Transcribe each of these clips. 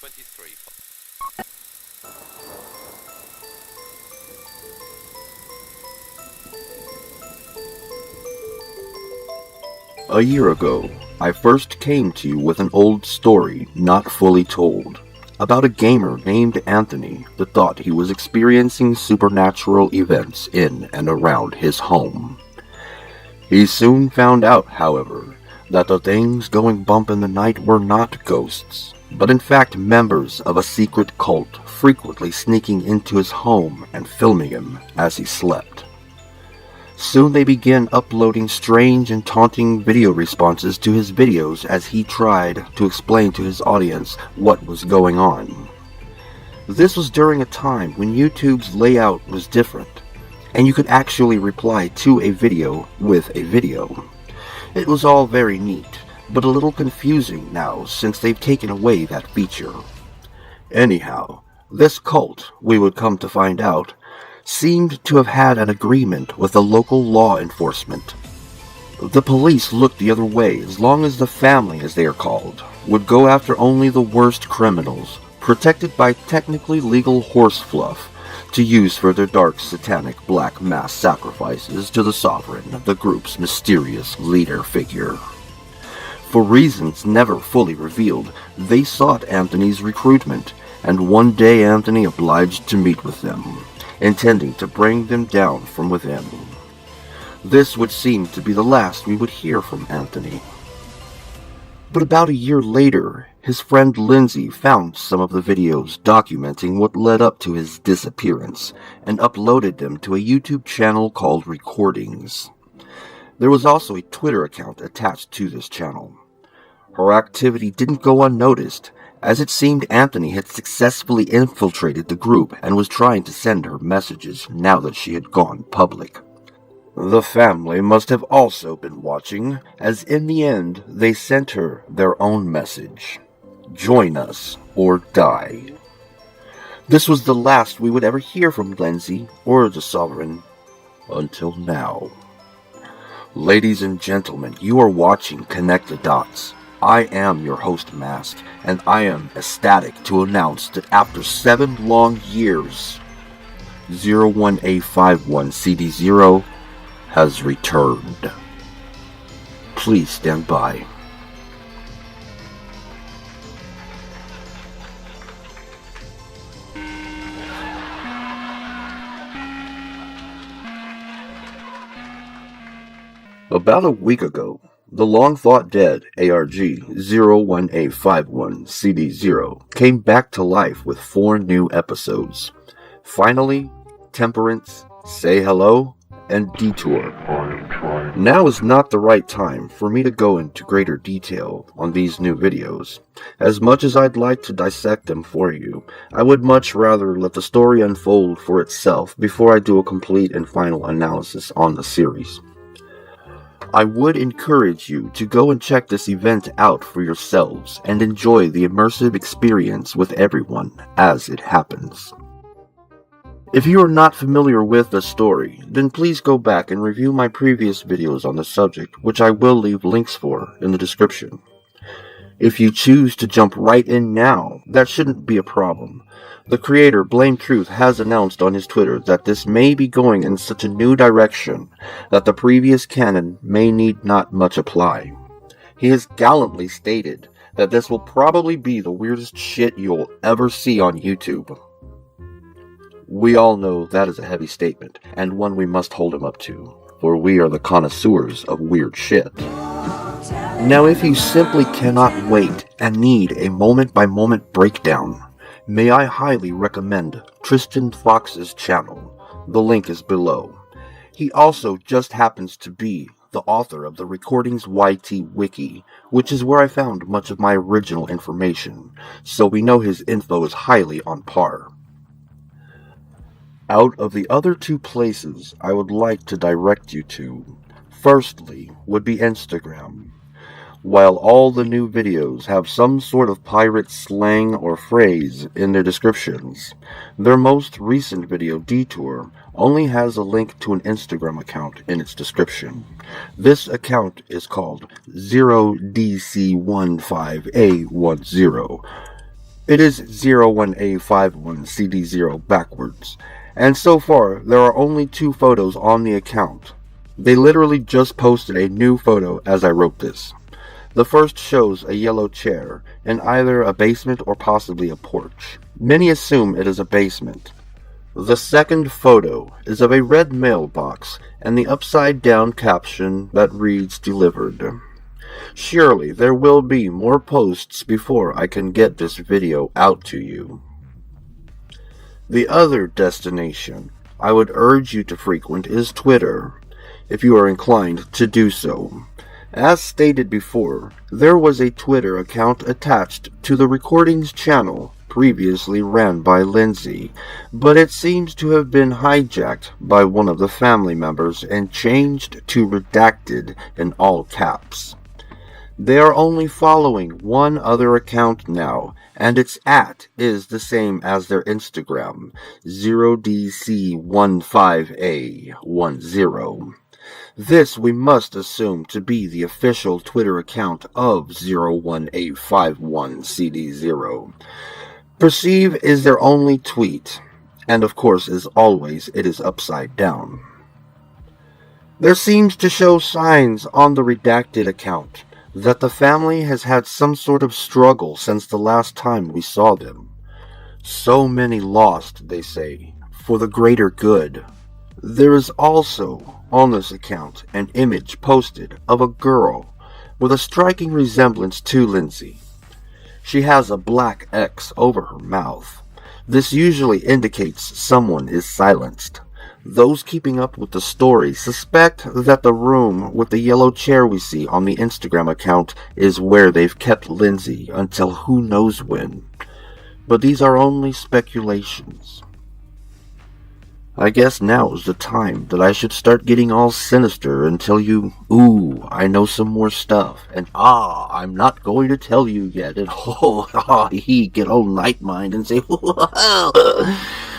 23. A year ago, I first came to you with an old story not fully told, about a gamer named Anthony that thought he was experiencing supernatural events in and around his home. He soon found out, however, that the things going bump in the night were not ghosts, but in fact members of a secret cult frequently sneaking into his home and filming him as he slept. Soon they began uploading strange and taunting video responses to his videos as he tried to explain to his audience what was going on. This was during a time when YouTube's layout was different, and you could actually reply to a video with a video. It was all very neat, but a little confusing now since they've taken away that feature. Anyhow, this cult, we would come to find out, seemed to have had an agreement with the local law enforcement. The police looked the other way as long as the family, as they are called, would go after only the worst criminals, protected by technically legal horse fluff, to use for their dark satanic black mass sacrifices to the sovereign, the group's mysterious leader figure. For reasons never fully revealed, they sought Anthony's recruitment, and one day Anthony obliged to meet with them, intending to bring them down from within. This would seem to be the last we would hear from Anthony. But about a year later, his friend Lindsay found some of the videos documenting what led up to his disappearance, and uploaded them to a YouTube channel called Recordings. There was also a Twitter account attached to this channel. Her activity didn't go unnoticed, as it seemed Anthony had successfully infiltrated the group and was trying to send her messages now that she had gone public. The family must have also been watching, as in the end they sent her their own message: "Join us or die." This was the last we would ever hear from Lindsay or the Sovereign, until now. Ladies and gentlemen, you are watching Connect the Dots. I am your host, Mask, and I am ecstatic to announce that after 7 long years, 01A51CD0 has returned. Please stand by. About a week ago, the long-thought-dead ARG-01A51CD0 came back to life with 4 new episodes. Finally, Temperance, Say Hello, and Detour. Now is not the right time for me to go into greater detail on these new videos. As much as I'd like to dissect them for you, I would much rather let the story unfold for itself before I do a complete and final analysis on the series. I would encourage you to go and check this event out for yourselves and enjoy the immersive experience with everyone as it happens. If you are not familiar with the story, then please go back and review my previous videos on the subject, which I will leave links for in the description. If you choose to jump right in now, that shouldn't be a problem. The creator, Blame Truth, has announced on his Twitter that this may be going in such a new direction that the previous canon may need not much apply. He has gallantly stated that this will probably be the weirdest shit you'll ever see on YouTube. We all know that is a heavy statement, and one we must hold him up to, for we are the connoisseurs of weird shit. Now, if you simply cannot wait and need a moment-by-moment breakdown, may I highly recommend Tristan Fox's channel. The link is below. He also just happens to be the author of the Recordings YT Wiki, which is where I found much of my original information, so we know his info is highly on par. Out of the other 2 places I would like to direct you to, firstly would be Instagram. While all the new videos have some sort of pirate slang or phrase in their descriptions, their most recent video, Detour, only has a link to an Instagram account in its description. This account is called 0DC15A10. It is 01A51CD0 backwards, and so far there are only 2 photos on the account. They literally just posted a new photo as I wrote this. The first shows a yellow chair in either a basement or possibly a porch. Many assume it is a basement. The second photo is of a red mailbox and the upside-down caption that reads "Delivered." Surely there will be more posts before I can get this video out to you. The other destination I would urge you to frequent is Twitter, if you are inclined to do so. As stated before, there was a Twitter account attached to the recordings channel previously ran by Lindsay, but it seems to have been hijacked by one of the family members and changed to redacted in all caps. They are only following one other account now, and its @ is the same as their Instagram, 0DC15A10. This we must assume to be the official Twitter account of 01A51CD0. Perceive is their only tweet, and of course, as always, it is upside down. There seems to show signs on the redacted account that the family has had some sort of struggle since the last time we saw them. So many lost, they say, for the greater good. There is also, on this account, an image posted of a girl with a striking resemblance to Lindsay. She has a black X over her mouth. This usually indicates someone is silenced. Those keeping up with the story suspect that the room with the yellow chair we see on the Instagram account is where they've kept Lindsay until who knows when. But these are only speculations. I guess now is the time that I should start getting all sinister and tell you, ooh, I know some more stuff, and I'm not going to tell you yet, and get all night mind and say,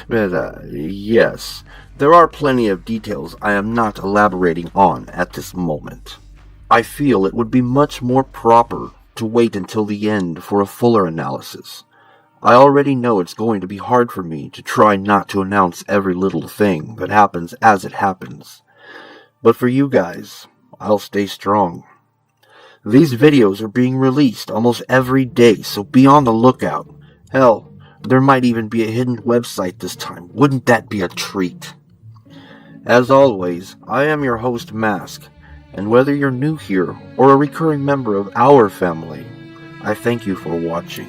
but yes, there are plenty of details I am not elaborating on at this moment. I feel it would be much more proper to wait until the end for a fuller analysis. I already know it's going to be hard for me to try not to announce every little thing that happens as it happens. But for you guys, I'll stay strong. These videos are being released almost every day, so be on the lookout. Hell, there might even be a hidden website this time. Wouldn't that be a treat? As always, I am your host, Mask, and whether you're new here or a recurring member of our family, I thank you for watching.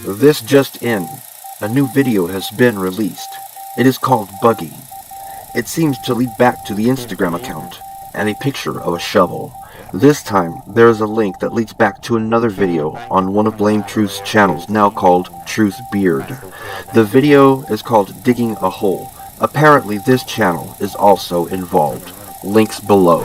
This just in, a new video has been released. It is called Buggy. It seems to lead back to the Instagram account and a picture of a shovel. This time, there is a link that leads back to another video on one of Blame Truth's channels now called Truth Beard. The video is called Digging a Hole. Apparently this channel is also involved. Links below.